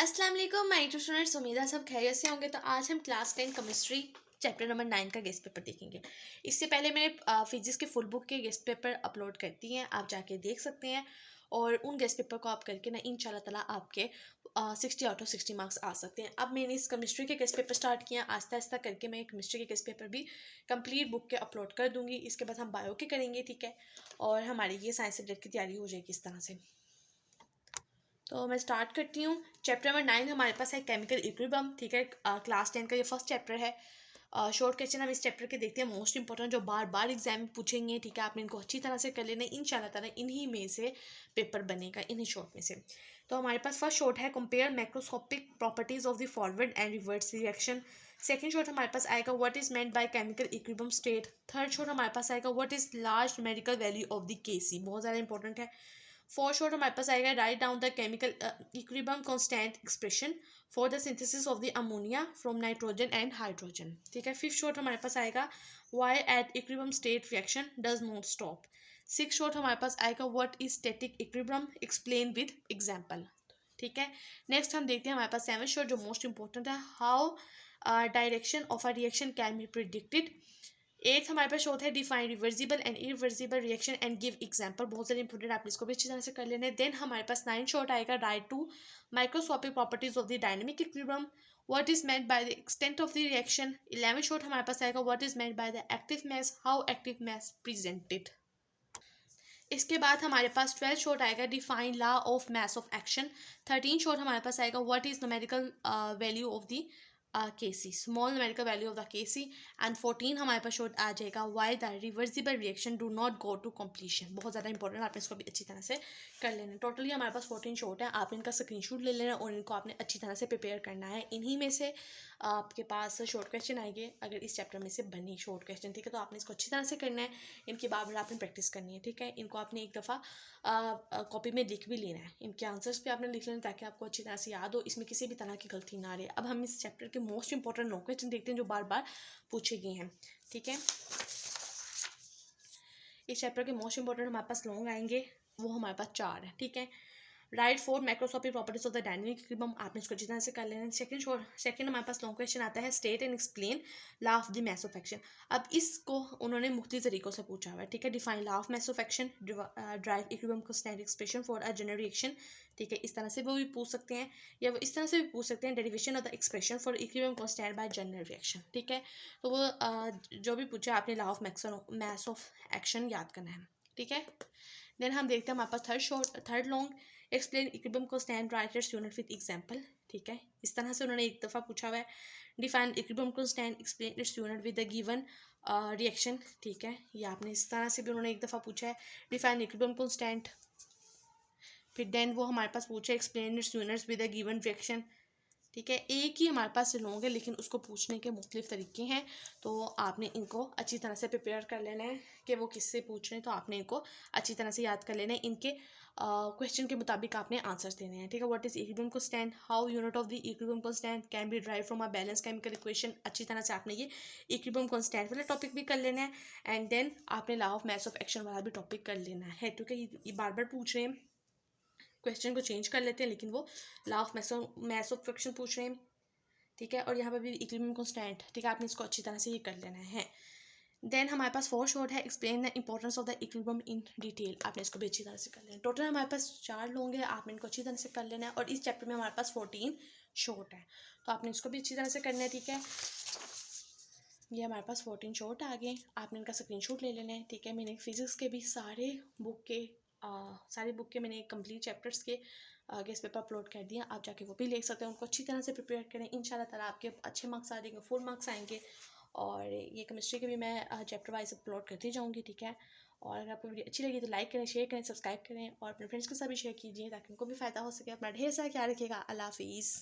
अस्सलाम वालेकुम my to students, उम्मीद है सब खैरियत से होंगे। तो आज हम क्लास 10 केमिस्ट्री चैप्टर नंबर 9 का गेस्ट पेपर देखेंगे। इससे पहले मैंने फिजिक्स के फुल बुक के गेस्ट पेपर अपलोड कर दिए हैं, आप जाके देख सकते हैं। और उन गेस्ट पेपर को आप करके ना इंशाल्लाह ताला आपके 60 आउट ऑफ 60 मार्क्स आ सकते हैं। अब मैंने इस केमिस्ट्री के गेस्ट पेपर स्टार्ट किया, आस्ता आस्ता करके मैं केमिस्ट्री के गेस्ट पेपर भी कंप्लीट बुक के अपलोड कर दूँगी। इसके बाद हम बायो के करेंगे, ठीक है। और हमारी ये साइंस सब्जेक्ट की तैयारी हो जाएगी इस तरह से। तो मैं स्टार्ट करती हूँ। चैप्टर नंबर 9 हमारे पास है केमिकल इक्विलिब्रियम, ठीक है। क्लास 10 का ये फर्स्ट चैप्टर है। शॉर्ट क्वेश्चन हम इस चैप्टर के देखते हैं, मोस्ट इंपॉर्टेंट जो बार बार एग्जाम में पूछेंगे, ठीक है। आपने इनको अच्छी तरह से कर लेना है, इंशाल्लाह ताला इन्हीं में से पेपर बनेगा, इन्हीं शॉर्ट में से। तो हमारे पास फर्स्ट शॉर्ट है compare macroscopic properties of the forward and reverse reaction. Second short हमारे पास आएगा what is meant by chemical equilibrium state. Third short हमारे पास आएगा what is large numerical value of the KC, बहुत ज़्यादा इंपॉर्टेंट है। फोर्थ शॉर्ट हमारे पास आएगा write down the chemical equilibrium constant expression for the synthesis of the ammonia from nitrogen and hydrogen, ठीक है। फिफ्थ शॉर्ट हमारे पास आएगा why at equilibrium state reaction does not stop. Six short हमारे पास आएगा what is static equilibrium explain with example, ठीक है। नेक्स्ट हम देखते हैं हमारे पास सेवन शॉर्ट जो मोस्ट इंपॉर्टेंट है, how direction of a reaction can be predicted. Eighth हमारे पास शोध है define reversible and irreversible reaction and give example, बहुत सारे इंपॉर्टेंट, आप इसको भी अच्छी तरह से कर लेना है। देन हमारे पास नाइन शॉर्ट आएगा right to microscopic properties of the dynamic equilibrium, what is meant by the extent of the reaction. 11 short हमारे पास आएगा what is meant by the active mass, how active mass presented. इसके बाद हमारे पास 12 short आएगा define law of mass of action. 13 short हमारे पास आएगा what is numerical value of the KC, small numerical value of the KC. And 14 हमारे पास शॉर्ट आ जाएगा why the reversible reaction do not go to completion, बहुत ज़्यादा important, आपने इसको भी अच्छी तरह से कर लेना है। टोटली हमारे पास 14 शॉर्ट है, आप इनका स्क्रीनशॉट ले लेना और इनको आपने अच्छी तरह से प्रिपेयर करना है। इन्हीं में से आपके पास शॉर्ट क्वेश्चन आएंगे अगर इस चैप्टर में से बनी शॉर्ट क्वेश्चन, ठीक है। तो आपने इसको अच्छी तरह से करना है, इनकी बार बार आपने प्रैक्टिस करनी है, ठीक है। इनको आपने एक दफ़ा कॉपी में लिख भी लेना है, इनके आंसर्स भी आपने लिख लेना ताकि आपको अच्छी तरह से याद हो, इसमें किसी भी तरह की गलती ना रहे। अब हम इस चैप्टर के मोस्ट इंपॉर्टेंट 9 क्वेश्चन देखते हैं जो बार बार पूछे गए हैं, ठीक है। इस चैप्टर के मोस्ट इंपॉर्टेंट हमारे पास लॉन्ग आएंगे, वो हमारे पास 4 है, ठीक है। Right four macroscopic properties of the dynamic equilibrium, आपने इसको जितना से कर लेना है। सेकंड हमारे पास लॉन्ग क्वेश्चन आता है state and explain law of the mass of action. अब इसको उन्होंने मुख्तलिफ तरीक़ों से पूछा हुआ है, ठीक है। Define law of mass of action, drive equilibrium constant expression for a general reaction, ठीक है। इस तरह से वो भी पूछ सकते हैं, या वो इस तरह से भी पूछ सकते हैं derivation of the expression for equilibrium constant bye general reaction, ठीक है। तो वो जो भी पूछा आपने law of mass of action याद करना है, ठीक है। देन हम देखते हैं हमारे पास third long explain equilibrium constant write its unit with example, ठीक है। इस तरह से उन्होंने एक दफ़ा पूछा हुआ है। Define equilibrium constant explain it's unit with the given reaction, ठीक है। ये आपने इस तरह से भी उन्होंने एक दफ़ा पूछा है। डिफाइन इक्विलिब्रियम कांस्टेंट, फिर देन वो हमारे पास पूछा है explain it's units with the given reaction, ठीक है। एक ही हमारे पास लॉन्ग है लेकिन उसको पूछने के मुख्तलिफ तरीके हैं, तो आपने इनको अच्छी तरह से प्रिपेयर कर लेना है कि वो किससे पूछ रहे हैं, तो आपने इनको अच्छी तरह से याद कर लेना है। इनके क्वेश्चन के मुताबिक आपने आंसर्स देने हैं, ठीक है। What is equilibrium constant, how unit of the equilibrium constant can be drive from a balance chemical equation, अच्छी तरह से आपने ये इक्विलिब्रियम कांस्टेंट वाला टॉपिक भी कर लेना है। एंड देन आपने law of mass of action वाला भी टॉपिक कर लेना है, ठीक है। ये बार बार पूछ रहे हैं, क्वेश्चन को चेंज कर लेते हैं लेकिन वो law of mass of action पूछ रहे हैं, ठीक है। और यहाँ पे भी इक्विलिब्रियम कांस्टेंट, ठीक है। आपने इसको अच्छी तरह से ये कर लेना है। देन हमारे पास फोर्थ शॉर्ट है explain the importance of the equilibrium in detail, आपने इसको भी अच्छी तरह से कर लेना है। टोटल हमारे पास 4 लोग हैं, आपने इनको अच्छी तरह से कर लेना है। और इस चैप्टर में हमारे पास 14 शॉर्ट है, तो आपने इसको भी अच्छी तरह से करना है, ठीक है। ये हमारे पास 14 शॉर्ट आ गए, आपने इनका स्क्रीनशॉट ले लेना है, ठीक है। मैंने फिजिक्स के भी सारी बुक के मैंने कंप्लीट चैप्टर्स के गेस्ट पेपर अपलोड कर दिया, आप जाके वो भी ले सकते हैं। उनको अच्छी तरह से प्रिपेयर करें, इंशाल्लाह ताला आपके अच्छे मार्क्स आ जाएंगे, फुल मार्क्स आएंगे। और ये केमिस्ट्री के भी मैं चैप्टर वाइज अपलोड करती जाऊँगी, ठीक है। और अगर आपको वीडियो अच्छी लगी तो लाइक करें, शेयर करें, सब्सक्राइब करें और अपने फ्रेंड्स के साथ भी शेयर कीजिए ताकि उनको भी फ़ायदा हो सके। अपना ढेर सारा ख्याल रखिएगा। अल्लाह हाफिज़।